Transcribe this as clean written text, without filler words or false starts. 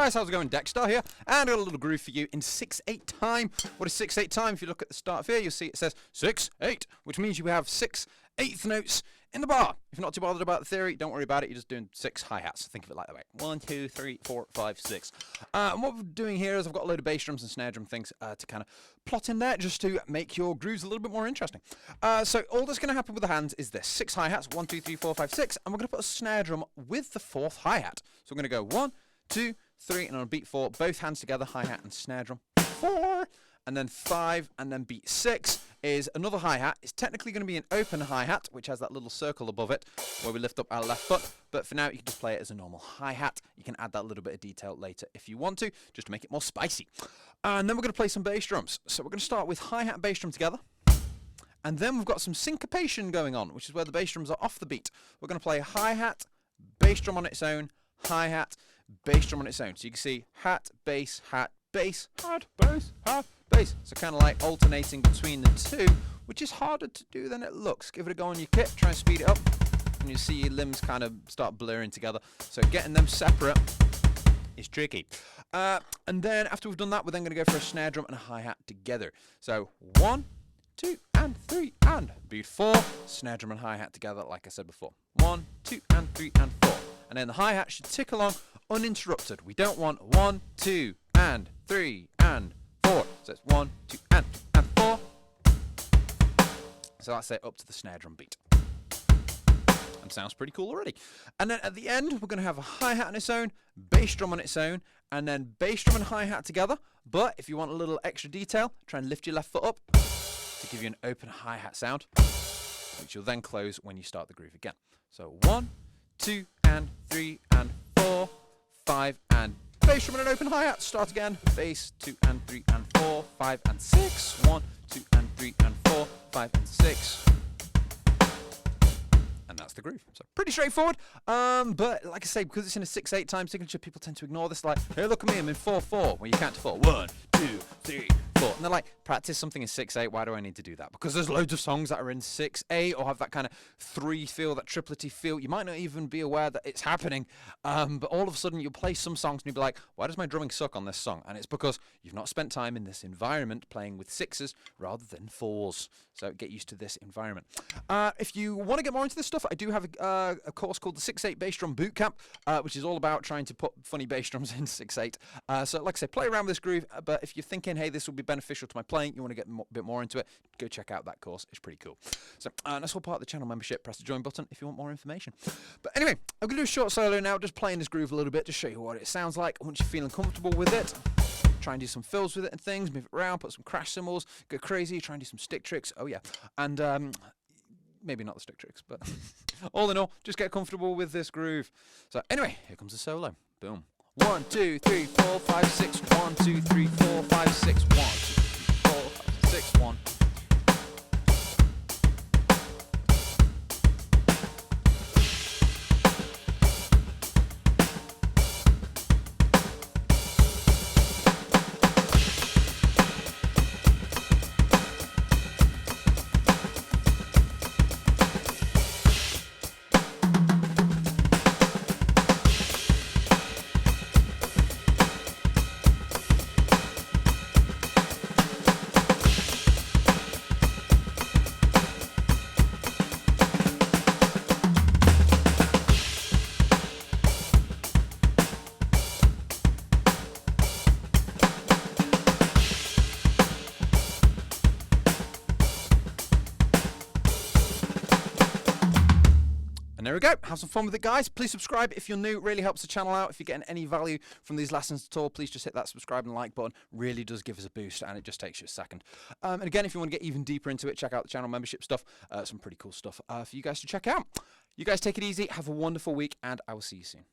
guys, how's it going? Dexter here, and I got a little groove for you in 6/8 time. What is 6/8 time? If you look at the start of here, you'll see it says 6/8, which means you have 6/8 notes in the bar. If you're not too bothered about the theory, don't worry about it. You're just doing 6 hi-hats. Think of it like that way. 1, 2, 3, 4, 5, 6. And what we're doing here is I've got a load of bass drums and snare drum things to kind of plot in there just to make your grooves a little bit more interesting. So all that's going to happen with the hands is this. 6 hi-hats, 1, 2, 3, 4, 5, 6. And we're going to put a snare drum with the 4th hi-hat. So we're going to go 1, 2, 3, and on beat 4, both hands together, hi-hat and snare drum. 4, and then 5, and then beat 6 is another hi-hat. It's technically going to be an open hi-hat, which has that little circle above it where we lift up our left foot. But for now, you can just play it as a normal hi-hat. You can add that little bit of detail later if you want to, just to make it more spicy. And then we're going to play some bass drums. So we're going to start with hi-hat and bass drum together. And then we've got some syncopation going on, which is where the bass drums are off the beat. We're going to play hi-hat, bass drum on its own, hi-hat, bass drum on its own. So you can see hat, bass, bass, bass. So kind of like alternating between the two, which is harder to do than it looks. Give it a go on your kit, try and speed it up, and you see your limbs kind of start blurring together. So getting them separate is tricky. And then after we've done that, we're then going to go for a snare drum and a hi-hat together. So 1, 2, and 3, and beat 4, snare drum and hi-hat together, like I said before. 1, 2, and 3, and 4. And then the hi-hat should tick along uninterrupted. We don't want 1, 2, and 3, and 4. So it's 1, 2, and 4. So that's it up to the snare drum beat. And sounds pretty cool already. And then at the end, we're going to have a hi-hat on its own, bass drum on its own, and then bass drum and hi-hat together. But if you want a little extra detail, try and lift your left foot up to give you an open hi-hat sound, which you'll then close when you start the groove again. So 1, 2, and 3, and 4, 5, and bass drum and an open hi-hat. Start again. Bass, 2, and 3, and 4, 5, and 6. 1, 2, and 3, and 4, 5, and 6. And that's the groove. So pretty straightforward. But like I say, because it's in a 6/8 time signature, people tend to ignore this. Like, hey, look at me, I'm in 4/4. Well, you count to 4. 1, 2, 3, 4. And they're like, practice something in 6/8. Why do I need to do that? Because there's loads of songs that are in 6/8 or have that kind of 3 feel, that triplety feel. You might not even be aware that it's happening. But all of a sudden, you'll play some songs and you'll be like, why does my drumming suck on this song? And it's because you've not spent time in this environment playing with 6s rather than 4s. So get used to this environment. If you want to get more into this stuff, I do have a course called the 6/8 Bass Drum Bootcamp, which is all about trying to put funny bass drums in 6/8. So like I say, play around with this groove, but if you're thinking, hey, this will be beneficial to my playing, you want to get a bit more into it, go check out that course. It's pretty cool. So that's all part of the channel membership. Press the join button if you want more information. But anyway, I'm going to do a short solo now, just playing this groove a little bit to show you what it sounds like. Once you're feeling comfortable with it, try and do some fills with it and things, move it around, put some crash cymbals, go crazy, try and do some stick tricks. Oh yeah. And maybe not the stick tricks, but all in all, just get comfortable with this groove. So anyway, here comes the solo. Boom. 1, 2, 3, 4, 5, 6. 1, 2, 3, 4, 5, 6. 1, 2, 3, 4, 5, 6. 1. And there we go. Have some fun with it, guys. Please subscribe if you're new. It really helps the channel out. If you're getting any value from these lessons at all, please just hit that subscribe and like button. Really does give us a boost, and it just takes you a second. And again, if you want to get even deeper into it, check out the channel membership stuff. Some pretty cool stuff for you guys to check out. You guys take it easy. Have a wonderful week, and I will see you soon.